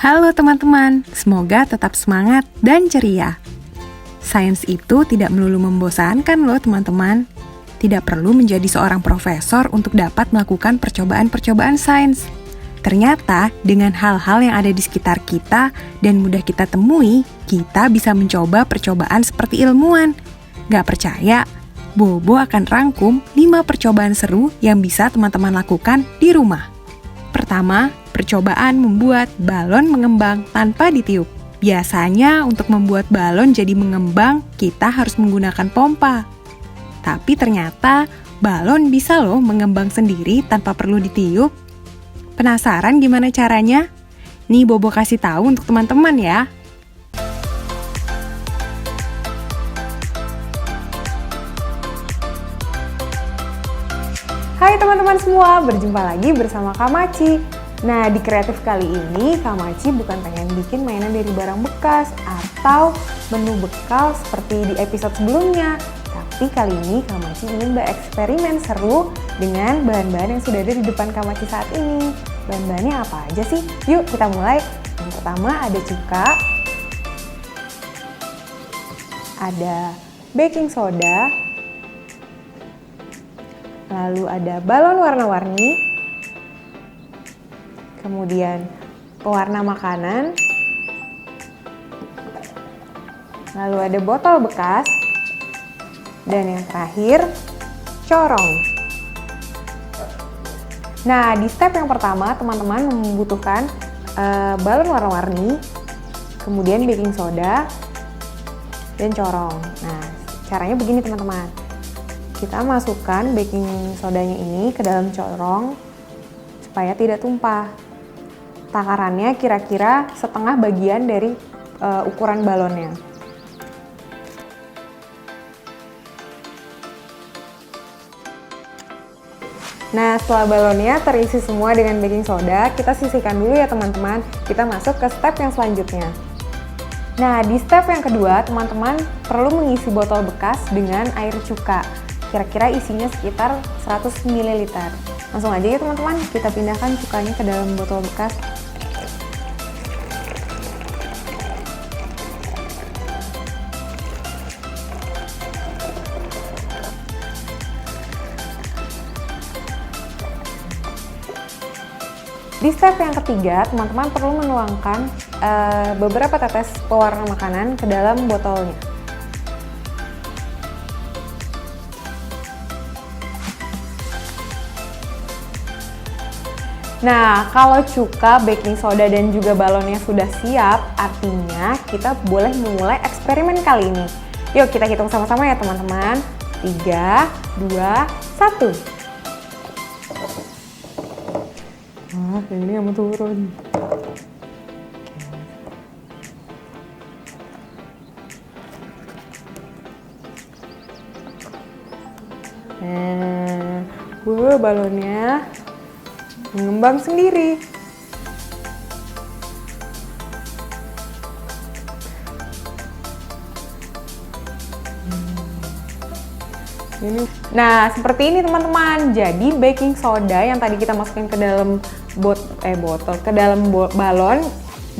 Halo teman-teman, semoga tetap semangat dan ceria. Sains itu tidak melulu membosankan loh teman-teman. Tidak perlu menjadi seorang profesor untuk dapat melakukan percobaan-percobaan sains. Ternyata dengan hal-hal yang ada di sekitar kita dan mudah kita temui, kita bisa mencoba percobaan seperti ilmuwan. Gak percaya? Bobo akan rangkum 5 percobaan seru yang bisa teman-teman lakukan di rumah. Pertama, percobaan membuat balon mengembang tanpa ditiup. Biasanya untuk membuat balon jadi mengembang, kita harus menggunakan pompa. Tapi ternyata balon bisa loh mengembang sendiri tanpa perlu ditiup. Penasaran gimana caranya? Nih Bobo kasih tahu untuk teman-teman ya. Hai teman-teman semua, berjumpa lagi bersama Kak Maci. Nah, di kreatif kali ini Kak Maci bukan pengen bikin mainan dari barang bekas atau menu bekal seperti di episode sebelumnya. Tapi kali ini Kak Maci ingin bereksperimen seru dengan bahan-bahan yang sudah ada di depan Kak Maci saat ini. Bahan-bahannya apa aja sih? Yuk kita mulai. Yang pertama ada cuka, ada baking soda, lalu ada balon warna-warni, kemudian pewarna makanan, lalu ada botol bekas, dan yang terakhir, corong. Nah, di step yang pertama, teman-teman membutuhkan balon warna-warni, kemudian baking soda, dan corong. Nah, caranya begini teman-teman. Kita masukkan baking sodanya ini ke dalam corong supaya tidak tumpah. Takarannya kira-kira setengah bagian dari ukuran balonnya. Nah, setelah balonnya terisi semua dengan baking soda, kita sisihkan dulu ya teman-teman. Kita masuk ke step yang selanjutnya. Nah, di step yang kedua, teman-teman perlu mengisi botol bekas dengan air cuka. Kira-kira isinya sekitar 100 ml. Langsung aja ya teman-teman, kita pindahkan cukanya ke dalam botol bekas. Di step yang ketiga, teman-teman perlu menuangkan beberapa tetes pewarna makanan ke dalam botolnya. Nah, kalau cuka, baking soda, dan juga balonnya sudah siap, artinya kita boleh memulai eksperimen kali ini. Yuk kita hitung sama-sama ya teman-teman. 3, 2, 1. Wah, ini nggak mau turun. Nah, balonnya mengembang sendiri. Nah, seperti ini teman-teman. Jadi baking soda yang tadi kita masukin ke dalam balon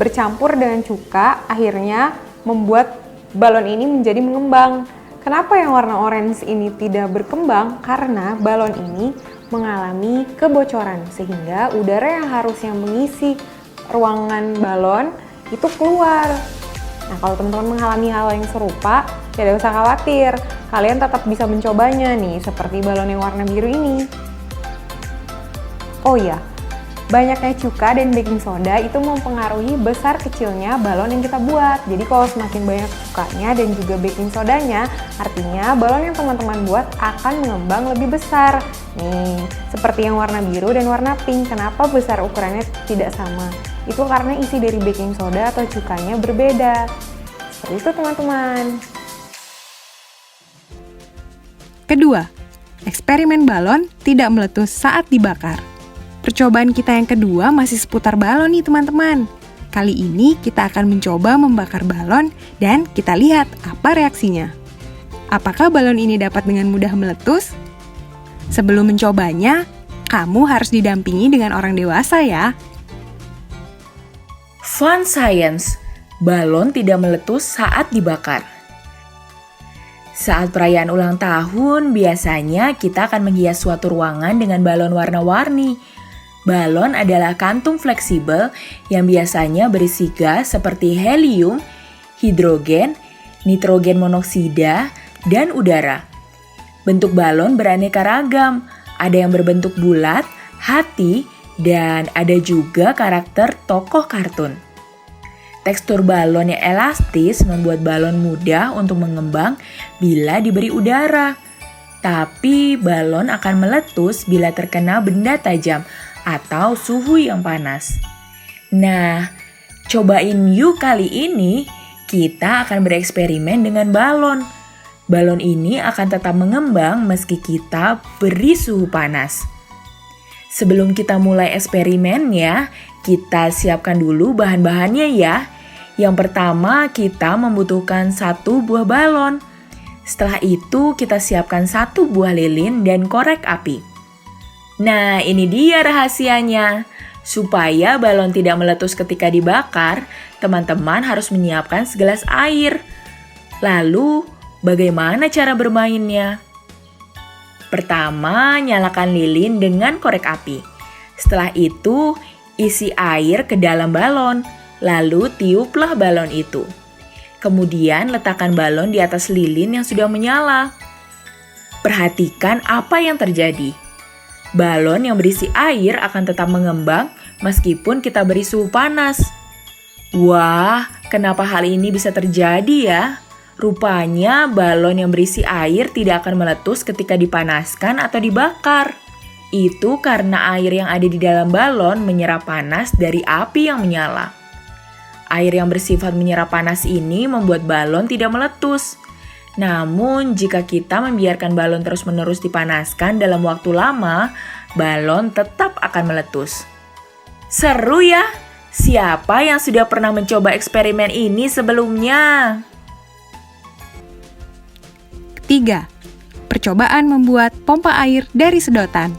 bercampur dengan cuka, akhirnya membuat balon ini menjadi mengembang. Kenapa yang warna orange ini tidak berkembang? Karena balon ini mengalami kebocoran sehingga udara yang harusnya mengisi ruangan balon itu keluar. Nah, kalau teman-teman mengalami hal yang serupa, tidak usah khawatir. Kalian tetap bisa mencobanya nih, seperti balon yang warna biru ini. Oh iya, banyaknya cuka dan baking soda itu mempengaruhi besar kecilnya balon yang kita buat. Jadi kalau semakin banyak cukanya dan juga baking sodanya, artinya balon yang teman-teman buat akan mengembang lebih besar. Nih, seperti yang warna biru dan warna pink. Kenapa besar ukurannya tidak sama? Itu karena isi dari baking soda atau cukanya berbeda. Seperti itu teman-teman. Kedua, eksperimen balon tidak meletus saat dibakar. Percobaan kita yang kedua masih seputar balon nih teman-teman. Kali ini kita akan mencoba membakar balon dan kita lihat apa reaksinya. Apakah balon ini dapat dengan mudah meletus? Sebelum mencobanya, kamu harus didampingi dengan orang dewasa ya. Fun science, balon tidak meletus saat dibakar. Saat perayaan ulang tahun, biasanya kita akan menghias suatu ruangan dengan balon warna-warni. Balon adalah kantung fleksibel yang biasanya berisi gas seperti helium, hidrogen, nitrogen monoksida, dan udara. Bentuk balon beraneka ragam, ada yang berbentuk bulat, hati, dan ada juga karakter tokoh kartun. Tekstur balon yang elastis membuat balon mudah untuk mengembang bila diberi udara. Tapi balon akan meletus bila terkena benda tajam atau suhu yang panas. Nah, cobain yuk kali ini kita akan bereksperimen dengan balon. Balon ini akan tetap mengembang meski kita beri suhu panas. Sebelum kita mulai eksperimennya, kita siapkan dulu bahan-bahannya ya. Yang pertama, kita membutuhkan 1 buah balon. Setelah itu, kita siapkan 1 buah lilin dan korek api. Nah, ini dia rahasianya. Supaya balon tidak meletus ketika dibakar, teman-teman harus menyiapkan segelas air. Lalu, bagaimana cara bermainnya? Pertama, nyalakan lilin dengan korek api. Setelah itu, isi air ke dalam balon, lalu tiuplah balon itu. Kemudian letakkan balon di atas lilin yang sudah menyala. Perhatikan apa yang terjadi. Balon yang berisi air akan tetap mengembang meskipun kita beri suhu panas. Wah, kenapa hal ini bisa terjadi ya? Rupanya balon yang berisi air tidak akan meletus ketika dipanaskan atau dibakar. Itu karena air yang ada di dalam balon menyerap panas dari api yang menyala. Air yang bersifat menyerap panas ini membuat balon tidak meletus. Namun, jika kita membiarkan balon terus-menerus dipanaskan dalam waktu lama, balon tetap akan meletus. Seru ya? Siapa yang sudah pernah mencoba eksperimen ini sebelumnya? 3. Percobaan membuat pompa air dari sedotan.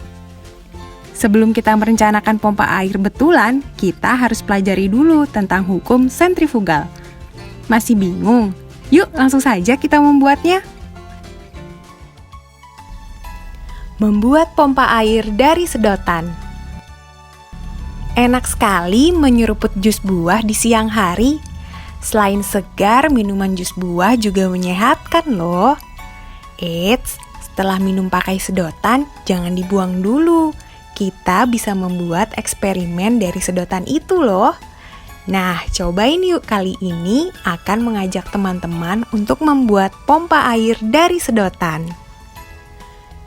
Sebelum kita merencanakan pompa air betulan, kita harus pelajari dulu tentang hukum sentrifugal. Masih bingung? Yuk langsung saja kita membuatnya. Membuat pompa air dari sedotan. Enak sekali menyeruput jus buah di siang hari. Selain segar, minuman jus buah juga menyehatkan loh. Eits, setelah minum pakai sedotan, jangan dibuang dulu. Kita bisa membuat eksperimen dari sedotan itu loh. Nah, cobain yuk kali ini akan mengajak teman-teman untuk membuat pompa air dari sedotan.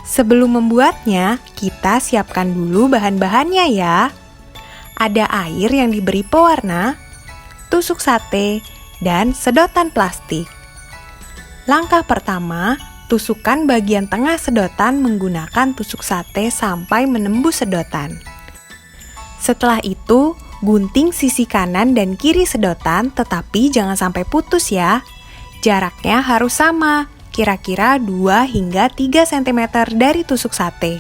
Sebelum membuatnya, kita siapkan dulu bahan-bahannya ya. Ada air yang diberi pewarna, tusuk sate, dan sedotan plastik. Langkah pertama, tusukkan bagian tengah sedotan menggunakan tusuk sate sampai menembus sedotan. Setelah itu, gunting sisi kanan dan kiri sedotan tetapi jangan sampai putus ya. Jaraknya harus sama, kira-kira 2 hingga 3 cm dari tusuk sate.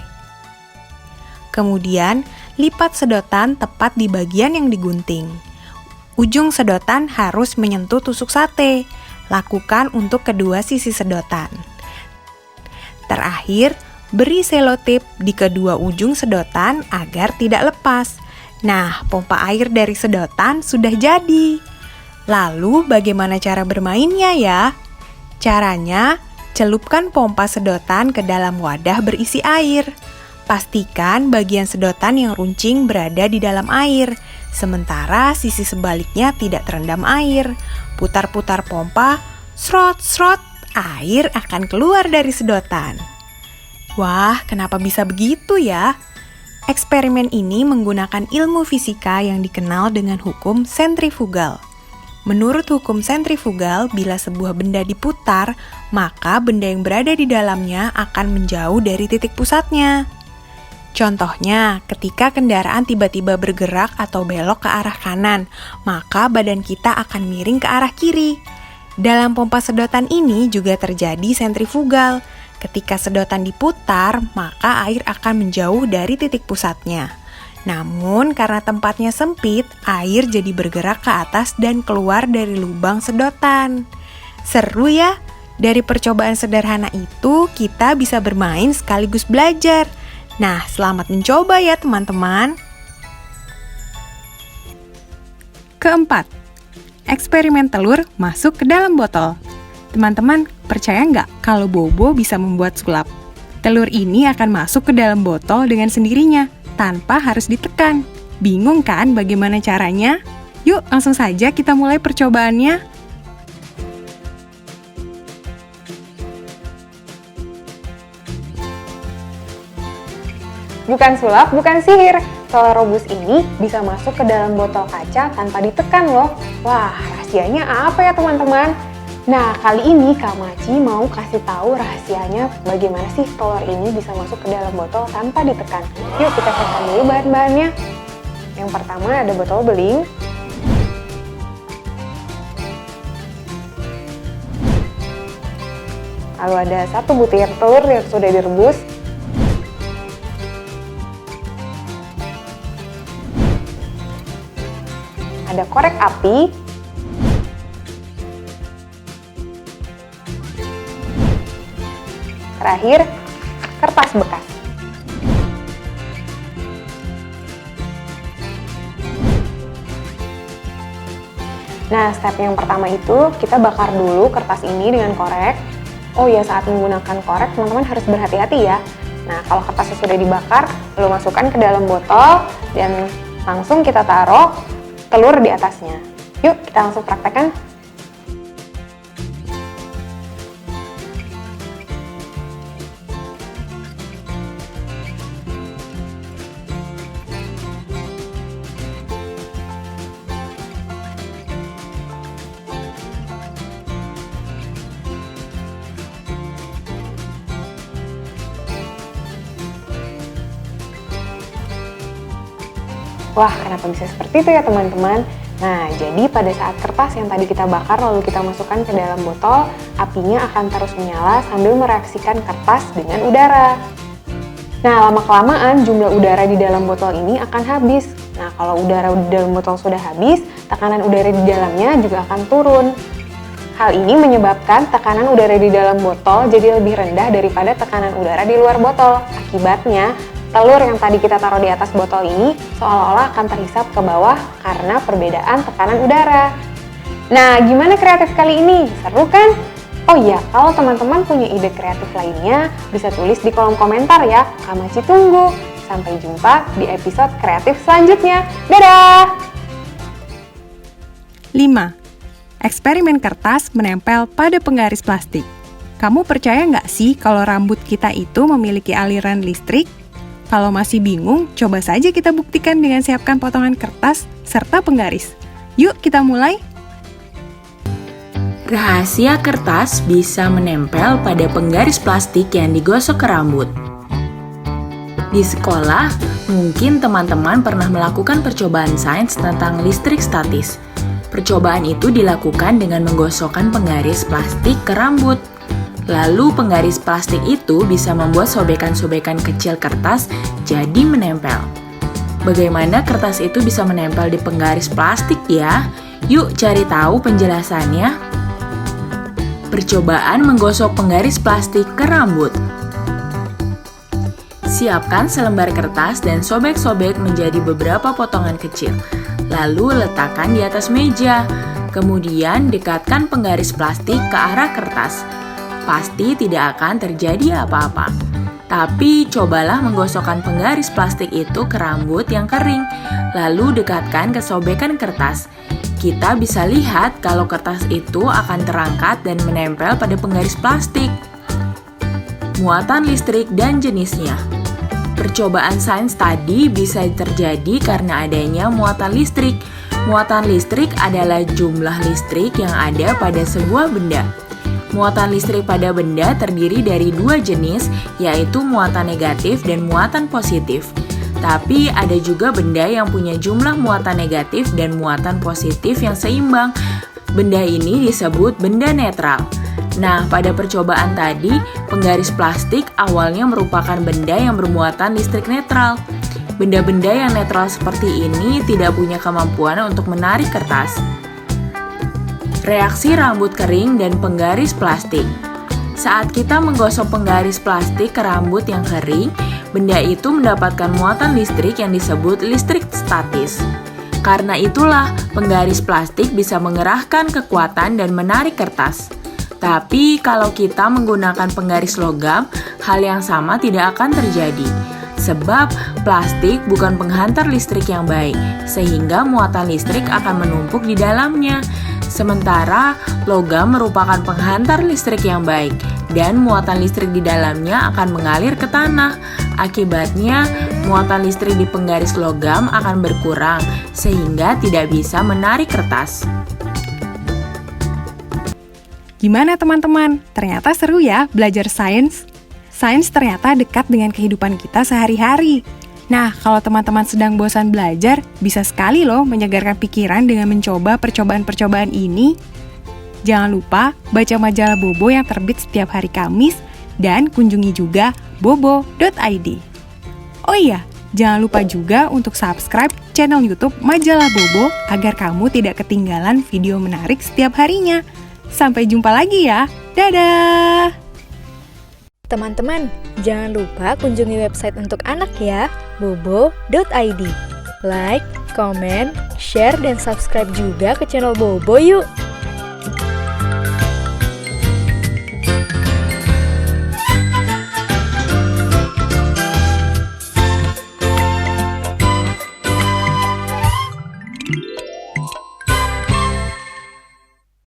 Kemudian, lipat sedotan tepat di bagian yang digunting. Ujung sedotan harus menyentuh tusuk sate. Lakukan untuk kedua sisi sedotan. Terakhir, beri selotip di kedua ujung sedotan agar tidak lepas. Nah, pompa air dari sedotan sudah jadi. Lalu, bagaimana cara bermainnya ya? Caranya, celupkan pompa sedotan ke dalam wadah berisi air. Pastikan bagian sedotan yang runcing berada di dalam air, sementara sisi sebaliknya tidak terendam air. Putar-putar pompa, srot-srot, air akan keluar dari sedotan. Wah, kenapa bisa begitu ya? Eksperimen ini menggunakan ilmu fisika yang dikenal dengan hukum sentrifugal. Menurut hukum sentrifugal, bila sebuah benda diputar, maka benda yang berada di dalamnya akan menjauh dari titik pusatnya. Contohnya, ketika kendaraan tiba-tiba bergerak atau belok ke arah kanan, maka badan kita akan miring ke arah kiri. Dalam pompa sedotan ini juga terjadi sentrifugal. Ketika sedotan diputar, maka air akan menjauh dari titik pusatnya. Namun karena tempatnya sempit, air jadi bergerak ke atas dan keluar dari lubang sedotan. Seru ya? Dari percobaan sederhana itu, kita bisa bermain sekaligus belajar. Nah, selamat mencoba ya teman-teman. Keempat, eksperimen telur masuk ke dalam botol. Teman-teman, percaya nggak kalau Bobo bisa membuat sulap? Telur ini akan masuk ke dalam botol dengan sendirinya, tanpa harus ditekan. Bingung kan bagaimana caranya? Yuk, langsung saja kita mulai percobaannya. Bukan sulap, bukan sihir. Telur rebus ini bisa masuk ke dalam botol kaca tanpa ditekan loh. Wah, rahasianya apa ya teman-teman? Nah, kali ini Kak Maci mau kasih tahu rahasianya bagaimana sih telur ini bisa masuk ke dalam botol tanpa ditekan. Yuk kita siapkan dulu bahan-bahannya. Yang pertama ada botol beling. Lalu ada 1 butir telur yang sudah direbus. Ada korek api. Terakhir, kertas bekas. Nah, step yang pertama itu kita bakar dulu kertas ini dengan korek. Oh ya, saat menggunakan korek teman-teman harus berhati-hati ya. Nah, kalau kertasnya sudah dibakar, lalu masukkan ke dalam botol dan langsung kita taruh telur di atasnya. Yuk, kita langsung praktekkan. Wah, kenapa bisa seperti itu ya teman-teman? Nah, jadi pada saat kertas yang tadi kita bakar lalu kita masukkan ke dalam botol, apinya akan terus menyala sambil mereaksikan kertas dengan udara. Nah, lama-kelamaan jumlah udara di dalam botol ini akan habis. Nah, kalau udara di dalam botol sudah habis, tekanan udara di dalamnya juga akan turun. Hal ini menyebabkan tekanan udara di dalam botol jadi lebih rendah daripada tekanan udara di luar botol. Akibatnya, telur yang tadi kita taruh di atas botol ini seolah-olah akan terhisap ke bawah karena perbedaan tekanan udara. Nah, gimana kreatif kali ini? Seru kan? Oh iya, kalau teman-teman punya ide kreatif lainnya, bisa tulis di kolom komentar ya. Kak Maci tunggu. Sampai jumpa di episode kreatif selanjutnya. Dadah! 5. Eksperimen kertas menempel pada penggaris plastik. Kamu percaya nggak sih kalau rambut kita itu memiliki aliran listrik? Kalau masih bingung, coba saja kita buktikan dengan siapkan potongan kertas serta penggaris. Yuk kita mulai! Rahasia kertas bisa menempel pada penggaris plastik yang digosok ke rambut. Di sekolah, mungkin teman-teman pernah melakukan percobaan sains tentang listrik statis. Percobaan itu dilakukan dengan menggosokkan penggaris plastik ke rambut. Lalu penggaris plastik itu bisa membuat sobekan-sobekan kecil kertas jadi menempel. Bagaimana kertas itu bisa menempel di penggaris plastik ya? Yuk cari tahu penjelasannya. Percobaan menggosok penggaris plastik ke rambut. Siapkan selembar kertas dan sobek-sobek menjadi beberapa potongan kecil. Lalu letakkan di atas meja. Kemudian dekatkan penggaris plastik ke arah kertas. Pasti tidak akan terjadi apa-apa. Tapi cobalah menggosokkan penggaris plastik itu ke rambut yang kering, lalu dekatkan ke sobekan kertas. Kita bisa lihat kalau kertas itu akan terangkat dan menempel pada penggaris plastik. Muatan listrik dan jenisnya. Percobaan sains tadi bisa terjadi karena adanya muatan listrik. Muatan listrik adalah jumlah listrik yang ada pada sebuah benda. Muatan listrik pada benda terdiri dari 2 jenis, yaitu muatan negatif dan muatan positif. Tapi ada juga benda yang punya jumlah muatan negatif dan muatan positif yang seimbang. Benda ini disebut benda netral. Nah, pada percobaan tadi, penggaris plastik awalnya merupakan benda yang bermuatan listrik netral. Benda-benda yang netral seperti ini tidak punya kemampuan untuk menarik kertas. Reaksi rambut kering dan penggaris plastik. Saat kita menggosok penggaris plastik ke rambut yang kering, benda itu mendapatkan muatan listrik yang disebut listrik statis. Karena itulah, penggaris plastik bisa mengerahkan kekuatan dan menarik kertas. Tapi kalau kita menggunakan penggaris logam, hal yang sama tidak akan terjadi. Sebab plastik bukan penghantar listrik yang baik, sehingga muatan listrik akan menumpuk di dalamnya. Sementara logam merupakan penghantar listrik yang baik, dan muatan listrik di dalamnya akan mengalir ke tanah. Akibatnya, muatan listrik di penggaris logam akan berkurang, sehingga tidak bisa menarik kertas. Gimana teman-teman? Ternyata seru ya belajar sains. Sains ternyata dekat dengan kehidupan kita sehari-hari. Nah, kalau teman-teman sedang bosan belajar, bisa sekali loh menyegarkan pikiran dengan mencoba percobaan-percobaan ini. Jangan lupa baca majalah Bobo yang terbit setiap hari Kamis dan kunjungi juga bobo.id. Oh iya, jangan lupa juga untuk subscribe channel YouTube Majalah Bobo agar kamu tidak ketinggalan video menarik setiap harinya. Sampai jumpa lagi ya. Dadah! Teman-teman, jangan lupa kunjungi website untuk anak ya, bobo.id. Like, comment, share, dan subscribe juga ke channel Bobo yuk!